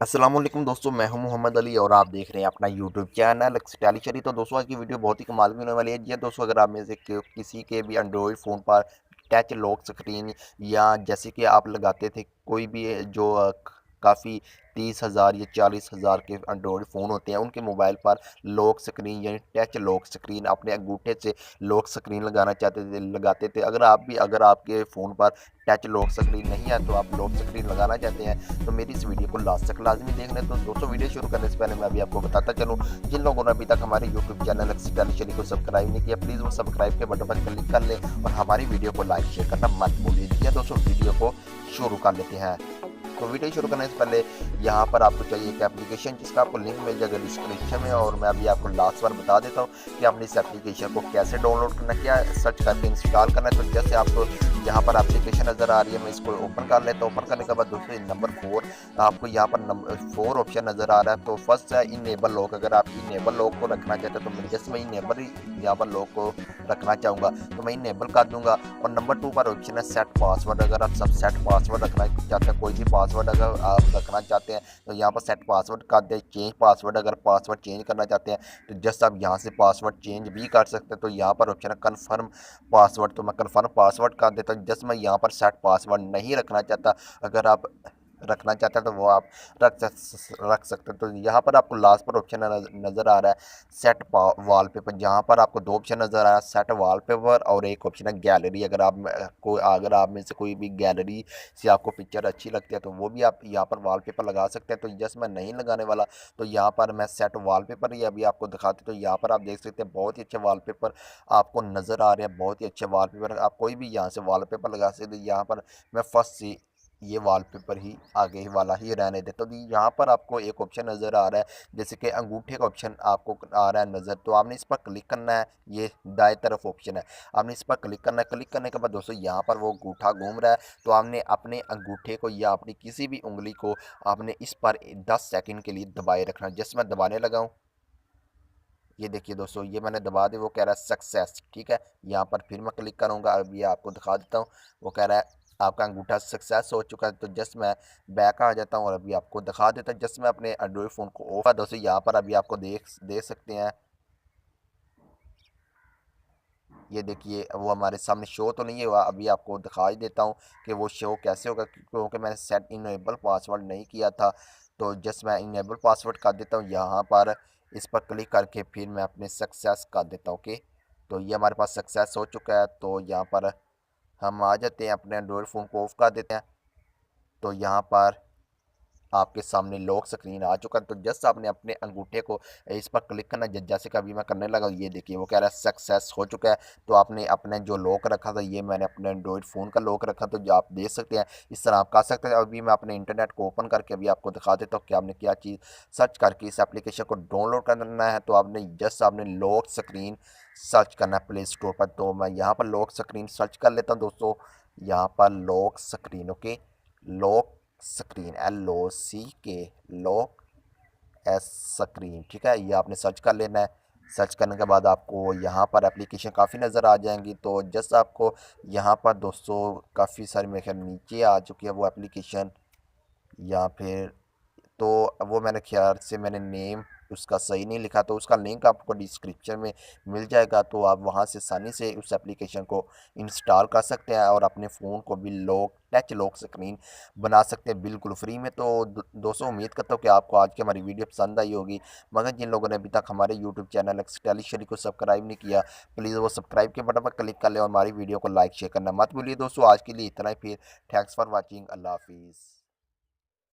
अस्सलाम वालेकुम दोस्तों, मैं हूं मोहम्मद अली और आप देख रहे हैं अपना यूट्यूब चैनल स्टाइलिश। तो दोस्तों आज की वीडियो बहुत ही कमाल की होने वाली है। जी हाँ दोस्तों, अगर आप में से किसी के भी एंड्रॉयड फ़ोन पर टच लॉक स्क्रीन या जैसे कि आप लगाते थे कोई भी जो काफ़ी 30,000 या 40,000 के एंड्रॉयड फ़ोन होते हैं, उनके मोबाइल पर लॉक स्क्रीन यानी टच लॉक स्क्रीन अपने अंगूठे से लॉक स्क्रीन लगाते थे। अगर आपके फ़ोन पर टच लॉक स्क्रीन नहीं है तो आप लॉक स्क्रीन लगाना चाहते हैं तो मेरी इस वीडियो को लास्ट तक लाजमी देखना है। तो दोस्तों वीडियो शुरू करने से पहले मैं अभी आपको बताता चलूँ, जिन लोगों ने अभी तक हमारे यूट्यूब चैनल स्टाइलिश को सब्सक्राइब नहीं किया, प्लीज़ वो सब्सक्राइब के बटन पर क्लिक कर लें और हमारी वीडियो को लाइक शेयर करना मत भूलिए। दोस्तों वीडियो को शुरू कर लेते हैं। तो वीडियो शुरू करने से पहले यहाँ पर आपको चाहिए एक एप्लीकेशन जिसका आपको लिंक मिल जाएगा डिस्क्रिप्शन में, और मैं अभी आपको लास्ट बार बता देता हूँ कि आपने इस एप्लीकेशन को कैसे डाउनलोड करना, क्या सर्च करके इंस्टॉल करना है। तो जैसे आपको यहाँ पर एप्लीकेशन नज़र आ रही है, मैं इसको ओपन कर लेता हूँ। ओपन करने के बाद दोस्तों नंबर 4 आपको यहाँ पर नंबर 4 ऑप्शन नज़र आ रहा है। तो फर्स्ट है इनेबल लॉक। अगर आप इनेबल लॉक को रखना चाहते हैं तो मैं जैसे मैं इनेबल यहाँ पर लॉक को रखना चाहूँगा तो मैं इनेबल कर दूंगा। और नंबर 2 पर ऑप्शन है सेट पासवर्ड। अगर आप सब सेट पासवर्ड रखना चाहते हैं, कोई भी पासवर्ड अगर आप रखना चाहते हैं तो यहाँ पर सेट पासवर्ड कर दें। चेंज पासवर्ड, अगर पासवर्ड चेंज करना चाहते हैं तो जस्ट आप यहाँ से पासवर्ड चेंज भी कर सकते हैं। तो यहाँ पर ऑप्शन है कन्फर्म पासवर्ड, तो मैं कन्फर्म पासवर्ड कर देता हूँ। जस्ट मैं यहाँ पर सेट पासवर्ड नहीं रखना चाहता, अगर आप रखना चाहते हैं तो वो आप रख सकते हैं। तो यहाँ पर आपको लास्ट पर ऑप्शन नज़र आ रहा है सेट वॉलपेपर। यहाँ पर आपको दो ऑप्शन नज़र आ रहा है, सेट वॉलपेपर और एक ऑप्शन है गैलरी। अगर आप में से कोई भी गैलरी से आपको पिक्चर अच्छी लगती है तो वो भी आप यहाँ पर वॉलपेपर लगा सकते हैं। तो जस्ट मैं नहीं लगाने वाला, तो यहाँ पर मैं सेट वॉलपेपर ही अभी आपको दिखाते। तो यहाँ पर आप देख सकते हैं बहुत ही अच्छे वॉलपेपर आपको नज़र आ रहे हैं, बहुत ही अच्छे वॉलपेपर। आप कोई भी यहाँ से वॉलपेपर लगा सकते हैं। यहाँ पर मैं फर्स्ट से ये वॉलपेपर ही आगे वाला ही रहने देता हूँ। तो यहाँ पर आपको एक ऑप्शन नज़र आ रहा है जैसे कि अंगूठे का ऑप्शन आपको आ रहा है नज़र, तो आपने इस पर क्लिक करना है। ये दाएं तरफ ऑप्शन है, आपने इस पर क्लिक करना है। क्लिक करने के बाद दोस्तों यहाँ पर वो अंगूठा घूम रहा है, तो आपने अपने अंगूठे को या अपनी किसी भी उंगली को आपने इस पर 10 सेकंड के लिए दबाए रखना। जैसे मैं दबाने लगा हूँ, ये देखिए दोस्तों, ये मैंने दबा दी, वो कह रहा है सक्सेस। ठीक है, यहाँ पर फिर मैं क्लिक करूँगा, अभी आपको दिखा देता हूँ। वो कह रहा है आपका अंगूठा सक्सेस हो चुका है। तो जस्ट मैं बैक आ जाता हूँ और अभी आपको दिखा देता हूँ। जस्ट मैं अपने एंड्रॉइड फ़ोन को ऑफ दोस्तों, यहाँ पर अभी आपको देख सकते हैं। ये देखिए वो हमारे सामने शो तो नहीं हुआ, अभी आपको दिखाई देता हूँ कि वो शो कैसे होगा, क्योंकि मैंने सेट इनेबल पासवर्ड नहीं किया था। तो जस्ट मैं इनेबल पासवर्ड कर देता हूँ यहाँ पर, इस पर क्लिक करके फिर मैं अपने सक्सेस कर देता हूँ। ओके, तो ये हमारे पास सक्सेस हो चुका है। तो यहाँ पर हम आ जाते हैं, अपने एंड्रॉयड फ़ोन को ऑफ कर देते हैं। तो यहाँ पर आपके सामने लॉक स्क्रीन आ चुका है। तो जस्ट आपने अपने अंगूठे को इस पर क्लिक करना, जैसे कि अभी मैं करने लगा, ये देखिए वो कह रहा है सक्सेस हो चुका है। तो आपने अपने जो लॉक रखा था, ये मैंने अपने एंड्रॉयड फ़ोन का लॉक रखा, तो जो आप देख सकते हैं इस तरह आप कर सकते हैं। अभी मैं अपने इंटरनेट को ओपन करके अभी आपको दिखा देता हूँ कि आपने क्या चीज़ सर्च करके इस एप्लीकेशन को डाउनलोड करना है। तो आपने लॉक स्क्रीन सर्च करना है प्ले स्टोर पर। तो मैं यहाँ पर लॉक स्क्रीन सर्च कर लेता हूँ दोस्तों। यहाँ पर lock screen, okay, lock screen LOCK, lock S screen. ठीक है, ये आपने सर्च कर लेना है। सर्च करने के बाद आपको यहाँ पर एप्लीकेशन काफ़ी नज़र आ जाएंगी। तो जस्ट आपको यहाँ पर दोस्तों काफ़ी सारी मेरे ख्याल नीचे आ चुकी है वो एप्लीकेशन, या फिर तो वो मैंने ख्याल से मैंने नेम उसका सही नहीं लिखा, तो उसका लिंक आपको डिस्क्रिप्शन में मिल जाएगा। तो आप वहाँ से आसानी से उस एप्लीकेशन को इंस्टॉल कर सकते हैं और अपने फ़ोन को भी लॉक टच लॉक स्क्रीन बना सकते हैं बिल्कुल फ्री में। तो दोस्तों उम्मीद करता हूँ कि आपको आज की हमारी वीडियो पसंद आई होगी। मगर जिन लोगों ने अभी तक हमारे यूट्यूब चैनल स्टाइलिश को सब्सक्राइब नहीं किया, प्लीज़ वो सब्सक्राइब के बटन पर क्लिक कर लें और हमारी वीडियो को लाइक शेयर करना मत भूलिए। दोस्तों आज के लिए इतना ही, फिर थैंक्स फॉर वॉचिंग, अल्लाह हाफिज़।